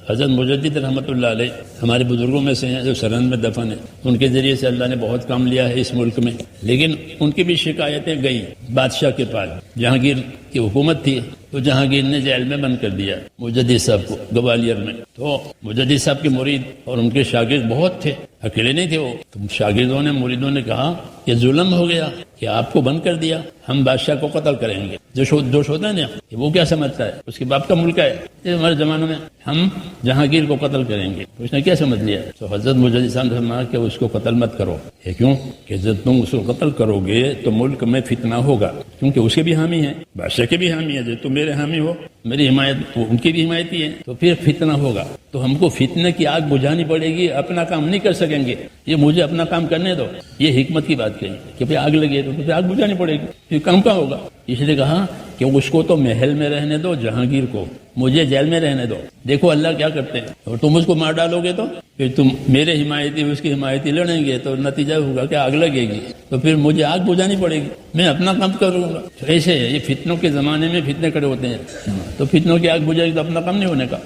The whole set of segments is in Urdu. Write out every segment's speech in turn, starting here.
حضرت مجدد رحمۃ اللہ علیہ ہمارے بزرگوں میں سے ہیں جو سرہند میں دفن ہیں، ان کے ذریعے سے اللہ نے بہت کام لیا ہے اس ملک میں، لیکن ان کی بھی شکایتیں گئیں بادشاہ کے پاس۔ جہانگیر کی حکومت تھی تو جہانگیر نے جیل میں بند کر دیا مجدد صاحب کو گوالیر میں۔ تو مجدد صاحب کے مرید اور ان کے شاگرد بہت تھے، اکیلے نہیں تھے وہ۔ تو شاگردوں نے مریدوں نے کہا کہ ظلم ہو گیا کہ آپ کو بند کر دیا، ہم بادشاہ کو قتل کریں گے۔ جوش ہوتا ہے نا کہ وہ کیا سمجھتا ہے، اس کے باپ کا ملک ہے یہ ہمارے زمانے میں، ہم جہانگیر کو قتل کریں گے، اس نے کیا سمجھ لیا؟ تو حضرت مجدد صاحب نے فرمایا کہ اس کو قتل مت کرو۔ یہ کیوں کہ جب تم اس کو قتل کرو گے تو ملک میں فتنہ ہوگا، کیونکہ اس کے بھی حامی ہیں، بادشاہ کے بھی حامی ہیں، جو تم میرے حامی ہو، میری حمایت ان کی بھی حمایتی ہے، تو پھر فتنہ ہوگا۔ تو ہم کو فتنے کی آگ بجھانی پڑے گی، اپنا کام نہیں کر سکیں گے، یہ مجھے اپنا کام کرنے دو۔ یہ حکمت کی بات کہی کہ پھر آگ لگے تو پھر آگ بجھانی پڑے گی، پھر کام کا ہوگا۔ اس لیے کہا کہ اس کو تو محل میں رہنے دو، جہانگیر کو مجھے جیل میں رہنے دو۔ دیکھو اللہ کیا کرتے ہیں، اور تم اس کو مار ڈالو گے تو پھر تم میرے حمایتی اس کی حمایتی لڑیں گے تو نتیجہ ہوگا کہ آگ لگے گی، تو پھر مجھے آگ بجھانی پڑے گی، میں اپنا کام کروں گا۔ تو ایسے یہ فتنوں کے زمانے میں فتنے کھڑے ہوتے ہیں، تو فتنوں کی آگ بجھے گی تو اپنا کام نہیں ہونے کا۔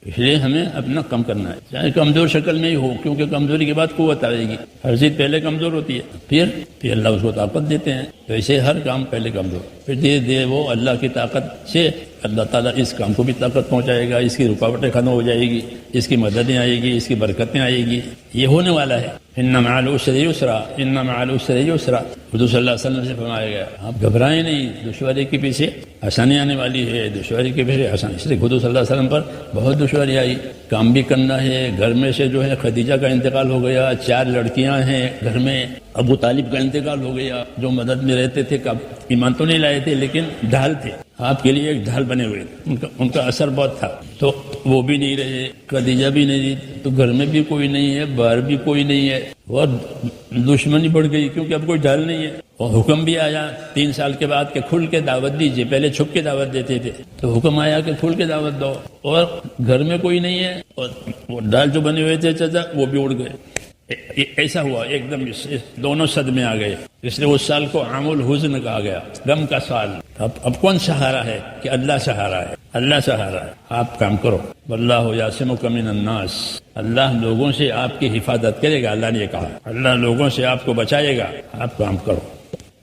اس لیے ہمیں اپنا کم کرنا ہے، چاہے کمزور شکل میں ہی ہو، کیونکہ کمزوری کے بعد قوت آئے گی۔ ہر چیز پہلے کمزور ہوتی ہے، پھر اللہ اس کو طاقت دیتے ہیں۔ تو ایسے ہر کام پہلے کمزور، پھر دھیرے دھیرے وہ اللہ کی طاقت سے اللہ تعالیٰ اس کام کو بھی طاقت پہنچائے گا، اس کی رکاوٹیں ختم ہو جائے گی، اس کی مددیں آئے گی، اس کی برکتیں آئے گی، یہ ہونے والا ہے۔ ان مع العسر یسرا، ان مع العسر یسرا، حضور صلی اللہ علیہ وسلم سے فرمایا گیا آپ گھبرائیں نہیں، دشواری کے پیچھے آسانی آنے والی ہے، دشواری کے پیچھے آسانی۔ اس لیے حضور صلی اللہ علیہ وسلم پر بہت دشواری آئی، کام بھی کرنا ہے، گھر میں سے جو ہے خدیجہ کا انتقال ہو گیا، 4 لڑکیاں ہیں گھر میں، ابو طالب کا انتقال ہو گیا، جو مدد میں رہتے تھے، ایمان تو نہیں لائے تھے لیکن ڈھال تھے، آپ کے لیے ایک ڈھال بنے ہوئے تھے، ان کا اثر بہت تھا۔ تو وہ بھی نہیں رہے، خدیجہ بھی نہیں رہی، تو گھر میں بھی کوئی نہیں ہے، باہر بھی کوئی نہیں ہے، اور دشمنی بڑھ گئی کیونکہ اب کوئی ڈھال نہیں ہے۔ اور حکم بھی آیا 3 سال کے بعد کہ کھل کے دعوت دیجیے، پہلے چھپ کے دعوت دیتے تھے، تو حکم آیا کہ کھل کے دعوت دو، اور گھر میں کوئی نہیں ہے، اور وہ ڈھال جو بنے ہوئے تھے چچا وہ بھی اڑ گئے۔ ایسا ہوا ایک دم، دونوں صدمے آ گئے، اس لیے اس سال کو عام الحزن کہا گیا، غم کا سال۔ اب کون سہارا ہے کہ اللہ سہارا ہے، اللہ سہارا ہے۔ آپ کام کرو، واللہ یعصمک من الناس، اللہ لوگوں سے آپ کی حفاظت کرے گا، اللہ نے یہ کہا، اللہ لوگوں سے آپ کو بچائے گا، آپ کام کرو۔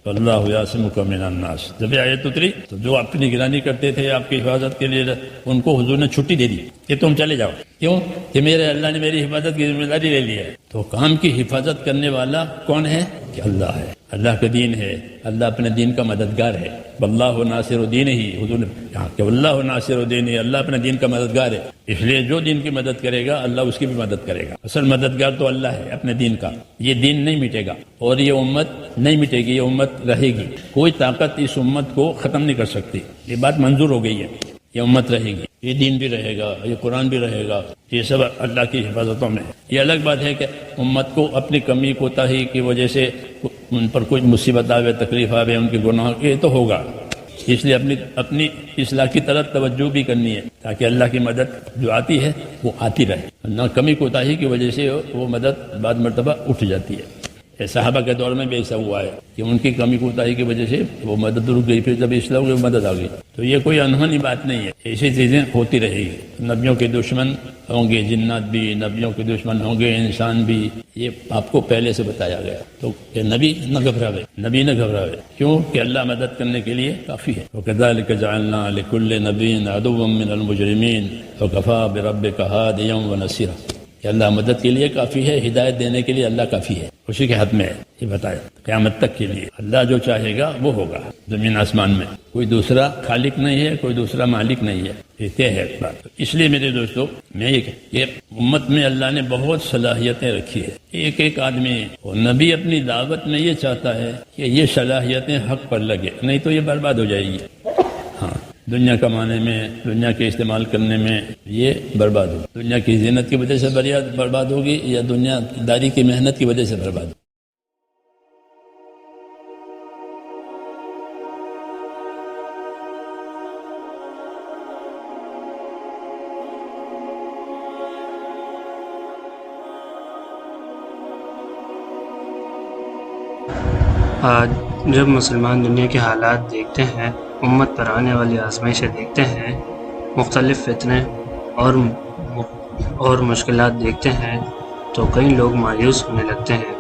اللہ یعصمک من الناس، جب یہ آیت اتری تو جو آپ کی نگرانی کرتے تھے آپ کی حفاظت کے لیے، ان کو حضور نے چھٹی دے دی کہ تم چلے جاؤ۔ کیوں کہ میرے اللہ نے میری حفاظت کی ذمہ داری لے لی ہے۔ تو کام کی حفاظت کرنے والا کون ہے کہ اللہ ہے، اللہ کا دین ہے، اللہ اپنے دین کا مددگار ہے۔ واللہ ناصر دین ہی، حضور نے کہا کہ واللہ ناصر دین ہی، اللہ اپنے دین کا مددگار ہے۔ اس لیے جو دین کی مدد کرے گا اللہ اس کی بھی مدد کرے گا۔ اصل مددگار تو اللہ ہے اپنے دین کا۔ یہ دین نہیں مٹے گا اور یہ امت نہیں مٹے گی، یہ امت رہے گی، کوئی طاقت اس امت کو ختم نہیں کر سکتی۔ یہ بات منظور ہو گئی ہے، یہ امت رہے گی، یہ دین بھی رہے گا، یہ قرآن بھی رہے گا، یہ سب اللہ کی حفاظتوں میں۔ یہ الگ بات ہے کہ امت کو اپنی کمی کوتاہی کی وجہ سے ان پر کوئی مصیبت آوے، تکلیف آوے، ان کے گناہ، یہ تو ہوگا، اس لیے اپنی اصلاح کی طرف توجہ بھی کرنی ہے تاکہ اللہ کی مدد جو آتی ہے وہ آتی رہے، نہ کمی کوتاہی کی وجہ سے وہ مدد بعد مرتبہ اٹھ جاتی ہے۔ صحابہ کے دور میں بھی ایسا ہوا ہے کہ ان کی کمی کوتاہی کی وجہ سے وہ مدد رک گئی، پھر جب اصلاح ہوئی مدد آ گئی۔ تو یہ کوئی انہونی بات نہیں ہے، ایسی چیزیں ہوتی رہے گی۔ نبیوں کے دشمن ہوں گے جنات بھی، نبیوں کے دشمن ہوں گے انسان بھی، یہ آپ کو پہلے سے بتایا گیا۔ تو کہ نبی نہ گھبراوے، نبی نہ گھبراوے، کیوں کہ اللہ مدد کرنے کے لیے کافی ہے۔ وَكَذَلِكَ جَعَلْنَا لِكُلِّ نَبِيٍّ عَدُوًّا مِّنَ الْمُجْرِمِينَ وَكَفَىٰ بِرَبِّكَ هَادِيًا وَنَصِيرًا، کہ اللہ مدد کے لیے کافی ہے، ہدایت دینے کے لیے اللہ کافی ہے، اسی کے ہاتھ میں ہے۔ یہ بتایا قیامت تک کے لیے اللہ جو چاہے گا وہ ہوگا، زمین آسمان میں کوئی دوسرا خالق نہیں ہے، کوئی دوسرا مالک نہیں ہے، یہ ہے بات۔ اس لیے میرے دوستو، میں یہ امت میں اللہ نے بہت صلاحیتیں رکھی ہے، ایک ایک آدمی اور نبی اپنی دعوت میں یہ چاہتا ہے کہ یہ صلاحیتیں حق پر لگے، نہیں تو یہ برباد ہو جائے گی۔ ہاں، دنیا کمانے میں، دنیا کے استعمال کرنے میں یہ برباد ہوگی، دنیا کی زینت کی وجہ سے برباد ہوگی یا دنیا داری کی محنت کی وجہ سے برباد ہوگی۔ آج جب مسلمان دنیا کے حالات دیکھتے ہیں، امت پر آنے والی آزمائشیں دیکھتے ہیں، مختلف فتنے اور مشکلات دیکھتے ہیں تو کئی لوگ مایوس ہونے لگتے ہیں۔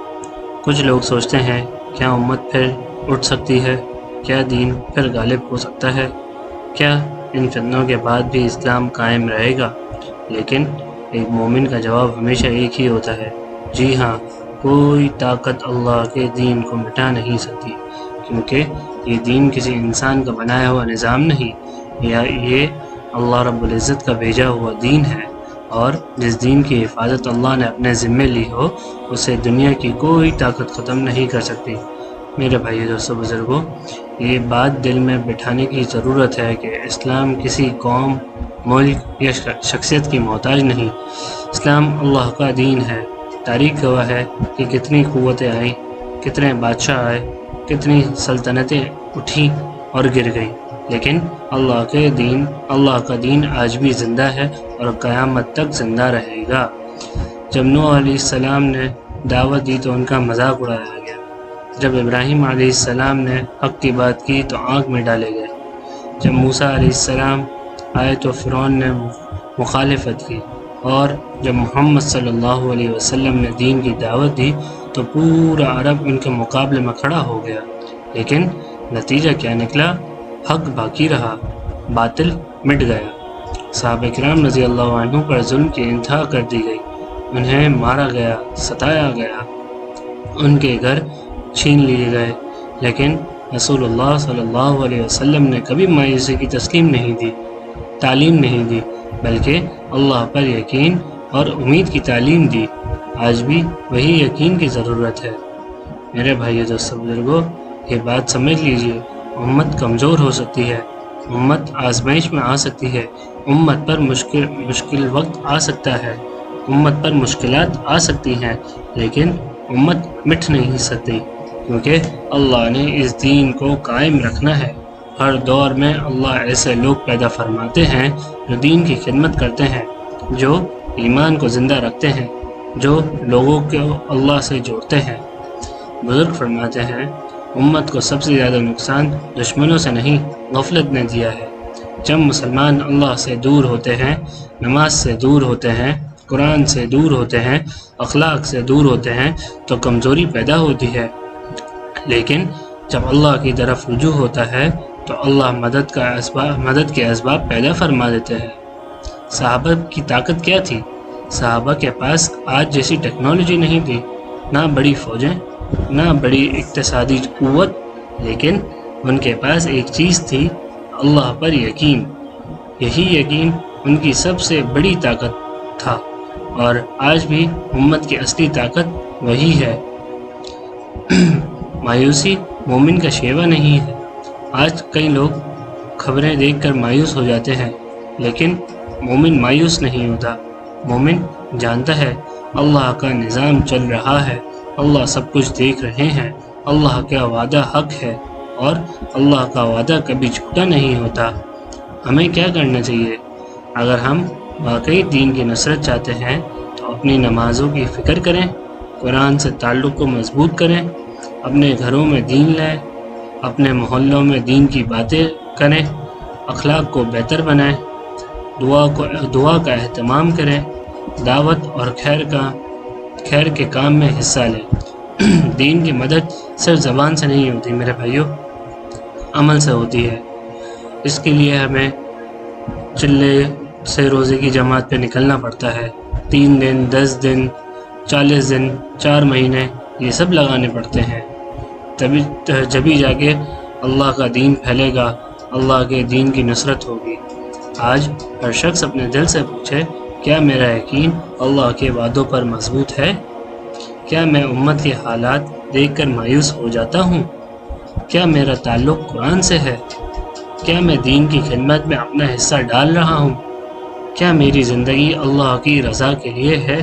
کچھ لوگ سوچتے ہیں کیا امت پھر اٹھ سکتی ہے؟ کیا دین پھر غالب ہو سکتا ہے؟ کیا ان فتنوں کے بعد بھی اسلام قائم رہے گا؟ لیکن ایک مومن کا جواب ہمیشہ ایک ہی ہوتا ہے، جی ہاں، کوئی طاقت اللہ کے دین کو مٹا نہیں سکتی، کیونکہ یہ دین کسی انسان کا بنایا ہوا نظام نہیں، یہ اللہ رب العزت کا بھیجا ہوا دین ہے، اور جس دین کی حفاظت اللہ نے اپنے ذمے لی ہو اسے دنیا کی کوئی طاقت ختم نہیں کر سکتی۔ میرے بھائی دوستو بزرگوں، یہ بات دل میں بٹھانے کی ضرورت ہے کہ اسلام کسی قوم، ملک یا شخصیت کی محتاج نہیں۔ اسلام اللہ کا دین ہے۔ تاریخ گواہ ہے کہ کتنی قوتیں آئیں، کتنے بادشاہ آئے، کتنی سلطنتیں اٹھیں اور گر گئیں، لیکن اللہ کا دین آج بھی زندہ ہے اور قیامت تک زندہ رہے گا۔ جب نوح علیہ السلام نے دعوت دی تو ان کا مذاق اڑایا گیا، جب ابراہیم علیہ السلام نے حق کی بات کی تو آنکھ میں ڈالے گئے، جب موسیٰ علیہ السلام آئے تو فرعون نے مخالفت کی، اور جب محمد صلی اللہ علیہ وسلم نے دین کی دعوت دی تو پورا عرب ان کے مقابلے میں کھڑا ہو گیا۔ لیکن نتیجہ کیا نکلا؟ حق باقی رہا، باطل مٹ گیا۔ صحابہ کرام رضی اللہ عنہ پر ظلم کی انتہا کر دی گئی، انہیں مارا گیا، ستایا گیا، ان کے گھر چھین لیے گئے، لیکن رسول اللہ صلی اللہ علیہ وسلم نے کبھی مایوسی کی تسلیم نہیں دی، تعلیم نہیں دی، بلکہ اللہ پر یقین اور امید کی تعلیم دی۔ آج بھی وہی یقین کی ضرورت ہے۔ میرے بھائی دوستو بزرگوں، یہ بات سمجھ لیجئے، امت کمزور ہو سکتی ہے، امت آزمائش میں آ سکتی ہے، امت پر مشکل وقت آ سکتا ہے، امت پر مشکلات آ سکتی ہیں، لیکن امت مٹ نہیں سکتی، کیونکہ اللہ نے اس دین کو قائم رکھنا ہے۔ ہر دور میں اللہ ایسے لوگ پیدا فرماتے ہیں جو دین کی خدمت کرتے ہیں، جو ایمان کو زندہ رکھتے ہیں، جو لوگوں کو اللہ سے جوڑتے ہیں۔ بزرگ فرماتے ہیں، امت کو سب سے زیادہ نقصان دشمنوں سے نہیں، غفلت نے دیا ہے۔ جب مسلمان اللہ سے دور ہوتے ہیں، نماز سے دور ہوتے ہیں، قرآن سے دور ہوتے ہیں، اخلاق سے دور ہوتے ہیں تو کمزوری پیدا ہوتی ہے، لیکن جب اللہ کی طرف رجوع ہوتا ہے تو اللہ مدد کے اسباب پیدا فرما دیتے ہیں۔ صحابہ کی طاقت کیا تھی؟ صحابہ کے پاس آج جیسی ٹیکنالوجی نہیں تھی، نہ بڑی فوجیں، نہ بڑی اقتصادی قوت، لیکن ان کے پاس ایک چیز تھی، اللہ پر یقین۔ یہی یقین ان کی سب سے بڑی طاقت تھا، اور آج بھی امت کی اصلی طاقت وہی ہے۔ مایوسی مومن کا شیوہ نہیں ہے۔ آج کئی لوگ خبریں دیکھ کر مایوس ہو جاتے ہیں، لیکن مومن مایوس نہیں ہوتا۔ مومن جانتا ہے اللہ کا نظام چل رہا ہے، اللہ سب کچھ دیکھ رہے ہیں، اللہ کا وعدہ حق ہے، اور اللہ کا وعدہ کبھی جھوٹا نہیں ہوتا۔ ہمیں کیا کرنا چاہیے؟ اگر ہم واقعی دین کی نصرت چاہتے ہیں تو اپنی نمازوں کی فکر کریں، قرآن سے تعلق کو مضبوط کریں، اپنے گھروں میں دین لائیں، اپنے محلوں میں دین کی باتیں کریں، اخلاق کو بہتر بنائیں، دعا کا اہتمام کریں، دعوت اور خیر کے کام میں حصہ لیں۔ دین کی مدد صرف زبان سے نہیں ہوتی میرے بھائیوں، عمل سے ہوتی ہے۔ اس کے لیے ہمیں چلے سے روزے کی جماعت پہ نکلنا پڑتا ہے، 3 دن، 10 دن، 40 دن، 4 مہینے، یہ سب لگانے پڑتے ہیں، جبھی جا کے اللہ کا دین پھیلے گا، اللہ کے دین کی نصرت ہوگی۔ آج ہر شخص اپنے دل سے پوچھے، کیا میرا یقین اللہ کے وعدوں پر مضبوط ہے؟ کیا میں امت کے حالات دیکھ کر مایوس ہو جاتا ہوں؟ کیا میرا تعلق قرآن سے ہے؟ کیا میں دین کی خدمت میں اپنا حصہ ڈال رہا ہوں؟ کیا میری زندگی اللہ کی رضا کے لیے ہے؟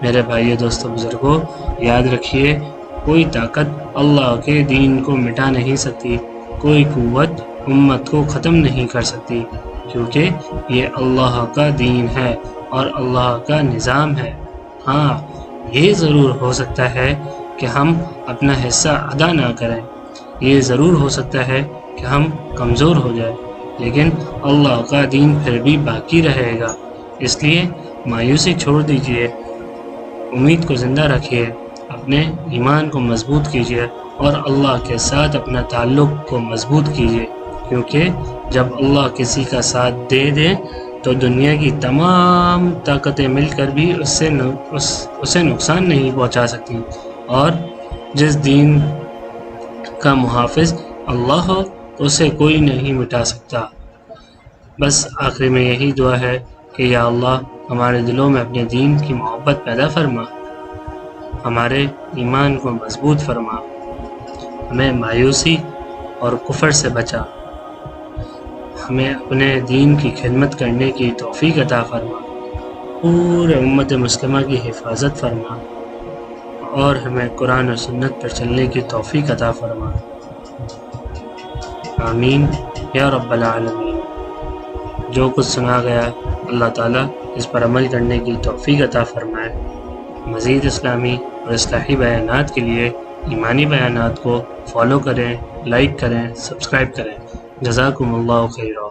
میرے بھائیو، دوستو، بزرگوں، یاد رکھیے، کوئی طاقت اللہ کے دین کو مٹا نہیں سکتی، کوئی قوت امت کو ختم نہیں کر سکتی، کیونکہ یہ اللہ کا دین ہے اور اللہ کا نظام ہے۔ ہاں، یہ ضرور ہو سکتا ہے کہ ہم اپنا حصہ ادا نہ کریں، یہ ضرور ہو سکتا ہے کہ ہم کمزور ہو جائیں، لیکن اللہ کا دین پھر بھی باقی رہے گا۔ اس لیے مایوسی چھوڑ دیجئے، امید کو زندہ رکھیے، اپنے ایمان کو مضبوط کیجئے اور اللہ کے ساتھ اپنا تعلق کو مضبوط کیجئے، کیونکہ جب اللہ کسی کا ساتھ دے دے تو دنیا کی تمام طاقتیں مل کر بھی اسے نقصان نہیں پہنچا سکتی، اور جس دین کا محافظ اللہ ہو اسے کوئی نہیں مٹا سکتا۔ بس آخر میں یہی دعا ہے کہ یا اللہ ہمارے دلوں میں اپنے دین کی محبت پیدا فرما، ہمارے ایمان کو مضبوط فرما، ہمیں مایوسی اور کفر سے بچا، ہمیں اپنے دین کی خدمت کرنے کی توفیق عطا فرما، پورے امت مسلمہ کی حفاظت فرما، اور ہمیں قرآن و سنت پر چلنے کی توفیق عطا فرما۔ آمین یا رب العالمین۔ جو کچھ سنا گیا اللہ تعالیٰ اس پر عمل کرنے کی توفیق عطا فرمائے۔ مزید اسلامی اور اصلاحی بیانات کے لیے ایمانی بیانات کو فالو کریں، لائک کریں، سبسکرائب کریں۔ جزاکم اللہ خیرا۔